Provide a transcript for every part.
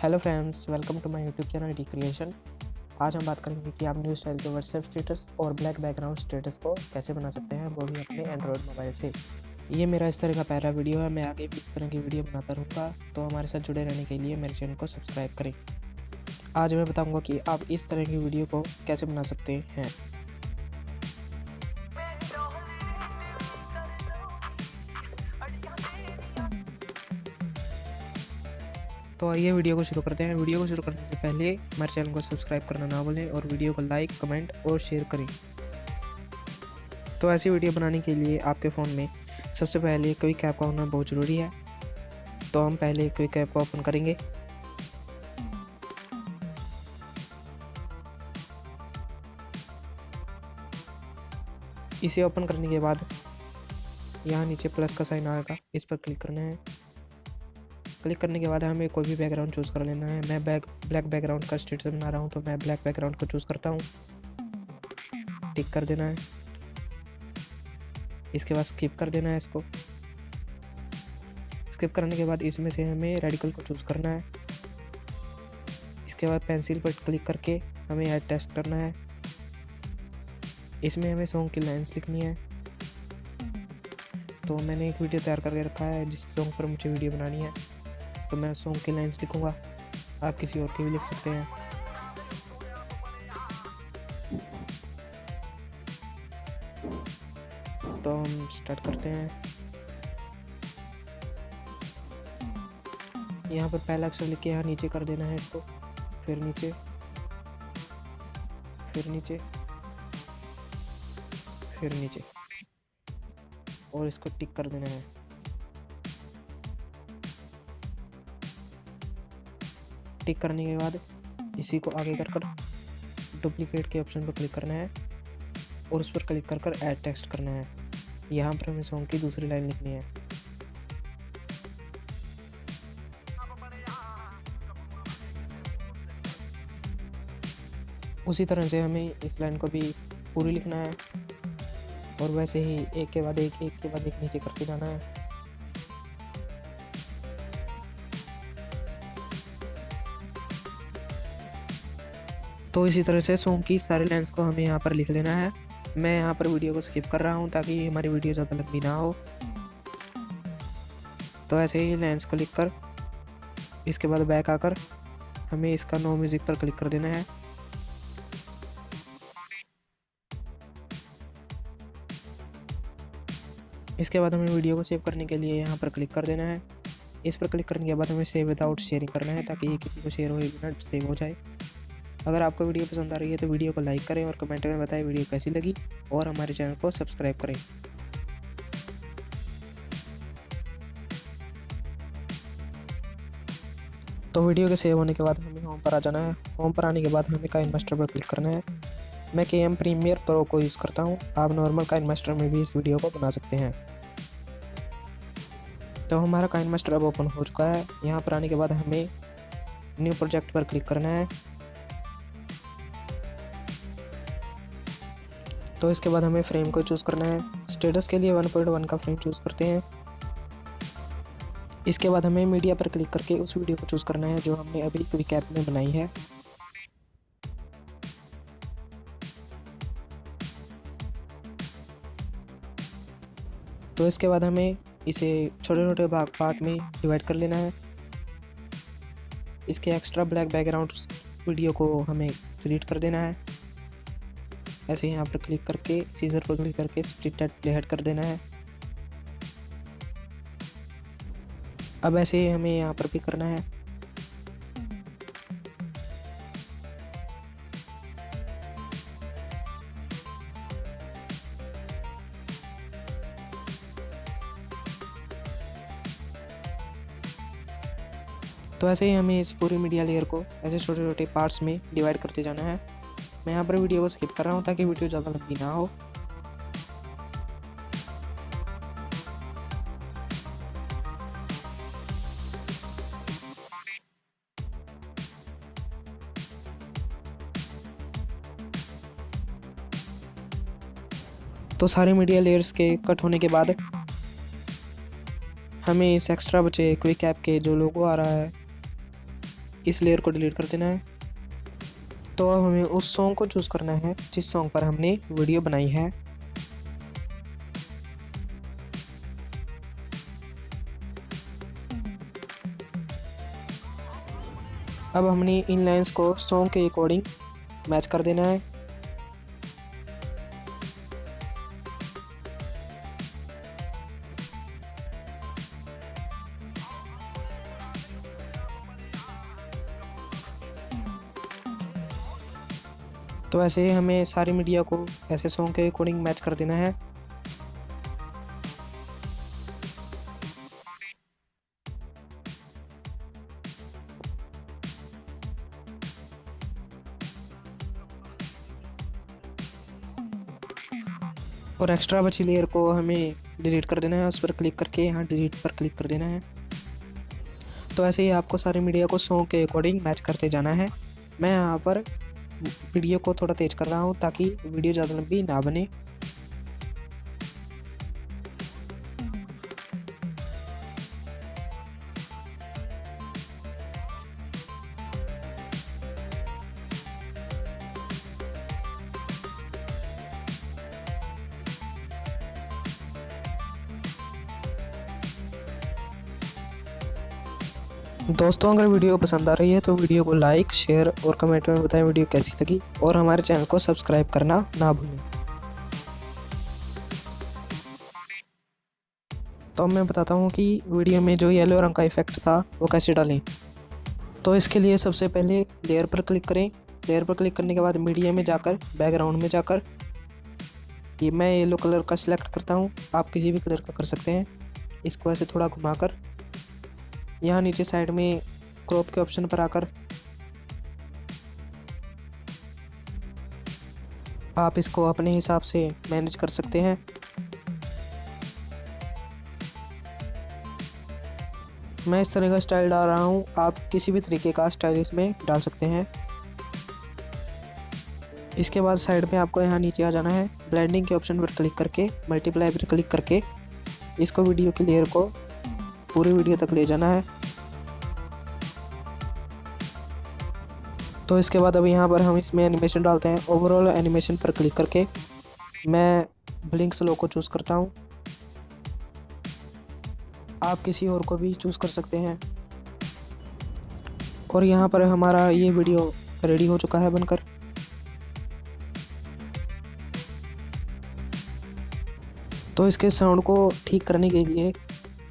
Hello friends, welcome to my YouTube channel D creation. आज हम बात करेंगे कि आप न्यू स्टाइल के व्हाट्सएप स्टेटस और ब्लैक बैकग्राउंड स्टेटस को कैसे बना सकते हैं, वो भी अपने एंड्रॉयड मोबाइल से। ये मेरा इस तरह का पहला वीडियो है। मैं आगे भी इस तरह की वीडियो बनाता रहूँगा, तो हमारे साथ जुड़े रहने के लिए मेरे चैनल को सब्सक्राइब करें। आज मैं बताऊँगा कि आप इस तरह की वीडियो को कैसे बना सकते हैं। तो आइए वीडियो को शुरू करते हैं। वीडियो को शुरू करने से पहले हमारे चैनल को सब्सक्राइब करना ना भूलें और वीडियो को लाइक, कमेंट और शेयर करें। तो ऐसी वीडियो बनाने के लिए आपके फ़ोन में सबसे पहले क्विक ऐप का होना बहुत ज़रूरी है। तो हम पहले क्विक ऐप को ओपन करेंगे। इसे ओपन करने के बाद यहाँ नीचे प्लस का साइन आएगा, इस पर क्लिक करना है। क्लिक करने के बाद हमें कोई भी बैकग्राउंड चूज़ कर लेना है। मैं ब्लैक बैकग्राउंड का स्टेटस बना रहा हूँ, तो मैं ब्लैक बैकग्राउंड को चूज़ करता हूँ। टिक कर देना है। इसके बाद स्किप कर देना है। इसको स्किप करने के बाद इसमें से हमें रेडिकल को चूज़ करना है। इसके बाद पेंसिल पर क्लिक करके हमें ऐड टेक्स्ट करना है। इसमें हमें सॉन्ग की लाइन्स लिखनी है। तो मैंने एक वीडियो तैयार करके रखा है जिस सॉन्ग पर मुझे वीडियो बनानी है, तो मैं सॉन्ग की लाइन्स लिखूँगा। आप किसी और की भी लिख सकते हैं। तो हम स्टार्ट करते हैं। यहाँ पर पहला अक्षर लिख के यहाँ नीचे कर देना है इसको, फिर नीचे, फिर नीचे, फिर नीचे, और इसको टिक कर देना है। टिक करने के बाद इसी को आगे कर डुप्लीकेट के ऑप्शन पर क्लिक करना है और उस पर क्लिक कर ऐड टेक्स्ट करना है। यहाँ पर हमें सॉन्ग की दूसरी लाइन लिखनी है। उसी तरह से हमें इस लाइन को भी पूरी लिखना है और वैसे ही एक के बाद एक नीचे करके जाना है। तो इसी तरह से सॉन्ग की सारी लाइन्स को हमें यहाँ पर लिख लेना है। मैं यहाँ पर वीडियो को स्किप कर रहा हूँ ताकि हमारी वीडियो ज़्यादा लंबी ना हो। तो ऐसे ही लाइन्स को लिख कर इसके बाद बैक आकर हमें इसका नो म्यूज़िक पर क्लिक कर देना है। इसके बाद हमें वीडियो को सेव करने के लिए यहाँ पर क्लिक कर देना है। इस पर क्लिक करने के बाद हमें सेव विदाउट शेयरिंग करना है ताकि ये किसी को शेयर हुए बिना सेव हो जाए। अगर आपको वीडियो पसंद आ रही है तो वीडियो को लाइक करें और कमेंट में बताएं वीडियो कैसी लगी, और हमारे चैनल को सब्सक्राइब करें। तो वीडियो के सेव होने के बाद हमें होम पर आ जाना है। होम पर आने के बाद हमें काइनमास्टर पर क्लिक करना है। मैं KM प्रीमियर प्रो को यूज़ करता हूँ, आप नॉर्मल काइनमास्टर में भी इस वीडियो को बना सकते हैं। तो हमारा काइनमास्टर अब ओपन हो चुका है। यहाँ पर आने के बाद हमें न्यू प्रोजेक्ट पर क्लिक करना है। तो इसके बाद हमें फ्रेम को चूज़ करना है। स्टेटस के लिए 1.1 का फ्रेम चूज़ करते हैं। इसके बाद हमें मीडिया पर क्लिक करके उस वीडियो को चूज़ करना है जो हमने अभी क्विक ऐप में बनाई है। तो इसके बाद हमें इसे छोटे छोटे पार्ट में डिवाइड कर लेना है। इसके एक्स्ट्रा ब्लैक बैकग्राउंड वीडियो को हमें डिलीट कर देना है। ऐसे यहाँ पर क्लिक करके सीजर पर क्लिक करके स्प्लिट एट प्लेहेड कर देना है। अब ऐसे ही हमें यहाँ पर भी करना है। तो ऐसे ही हमें इस पूरी मीडिया लेयर को ऐसे छोटे छोटे पार्ट्स में डिवाइड करते जाना है। मैं यहाँ पर वीडियो को स्किप कर रहा हूँ ताकि वीडियो ज़्यादा लंबी ना हो। तो सारे मीडिया लेयर्स के कट होने के बाद हमें इस एक्स्ट्रा बचे क्विक ऐप के जो लोगो आ रहा है इस लेयर को डिलीट कर देना है। तो अब हमें उस सॉन्ग को चूज़ करना है जिस सॉन्ग पर हमने वीडियो बनाई है। अब हमने इन लाइंस को सॉन्ग के अकॉर्डिंग मैच कर देना है। तो ऐसे ही हमें सारी मीडिया को ऐसे सॉन्ग के अकॉर्डिंग मैच कर देना है। और एक्स्ट्रा बची लेयर को हमें डिलीट कर देना है। उस पर क्लिक करके यहाँ डिलीट पर क्लिक कर देना है। तो ऐसे ही आपको सारी मीडिया को सॉन्ग के अकॉर्डिंग मैच करते जाना है। मैं यहाँ पर वीडियो को थोड़ा तेज कर रहा हूँ ताकि वीडियो ज़्यादा लंबी ना बने। दोस्तों अगर वीडियो पसंद आ रही है तो वीडियो को लाइक, शेयर और कमेंट में बताएं वीडियो कैसी लगी, और हमारे चैनल को सब्सक्राइब करना ना भूलें। तो मैं बताता हूँ कि वीडियो में जो येलो रंग का इफेक्ट था वो कैसे डालें। तो इसके लिए सबसे पहले लेयर पर क्लिक करें। लेयर पर क्लिक करने के बाद मीडिया में जाकर बैकग्राउंड में जाकर ये मैं येलो कलर का सिलेक्ट करता हूँ। आप किसी भी कलर का कर सकते हैं। इसको ऐसे थोड़ा घुमाकर यहाँ नीचे साइड में क्रॉप के ऑप्शन पर आकर आप इसको अपने हिसाब से मैनेज कर सकते हैं। मैं इस तरह का स्टाइल डाल रहा हूँ, आप किसी भी तरीके का स्टाइल इसमें डाल सकते हैं। इसके बाद साइड में आपको यहाँ नीचे आ जाना है। ब्लेंडिंग के ऑप्शन पर क्लिक करके मल्टीप्लाई पर क्लिक करके इसको वीडियो की लेयर को पूरी वीडियो तक ले जाना है। तो इसके बाद अब यहाँ पर हम इसमें एनिमेशन डालते हैं। ओवरऑल एनिमेशन पर क्लिक करके मैं ब्लिंक स्लो को चूज़ करता हूँ। आप किसी और को भी चूज़ कर सकते हैं। और यहाँ पर हमारा ये वीडियो रेडी हो चुका है बनकर। तो इसके साउंड को ठीक करने के लिए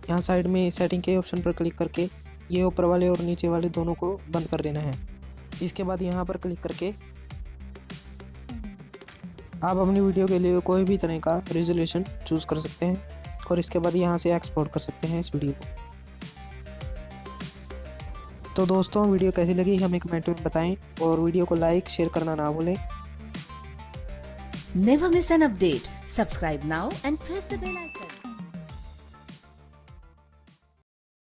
यहाँ साइड में सेटिंग के ऑप्शन पर क्लिक करके ये ऊपर वाले और नीचे वाले दोनों को बंद कर देना है। इसके बाद यहाँ पर क्लिक करके आप अपनी वीडियो के लिए कोई भी तरह का रेजोल्यूशन चूज़ कर सकते हैं और इसके बाद यहाँ से एक्सपोर्ट कर सकते हैं इस वीडियो को। तो दोस्तों वीडियो कैसी लगी हमें कमेंट में बताएं और वीडियो को लाइक शेयर करना ना भूलें। Never miss an update. Subscribe now and press the bell icon.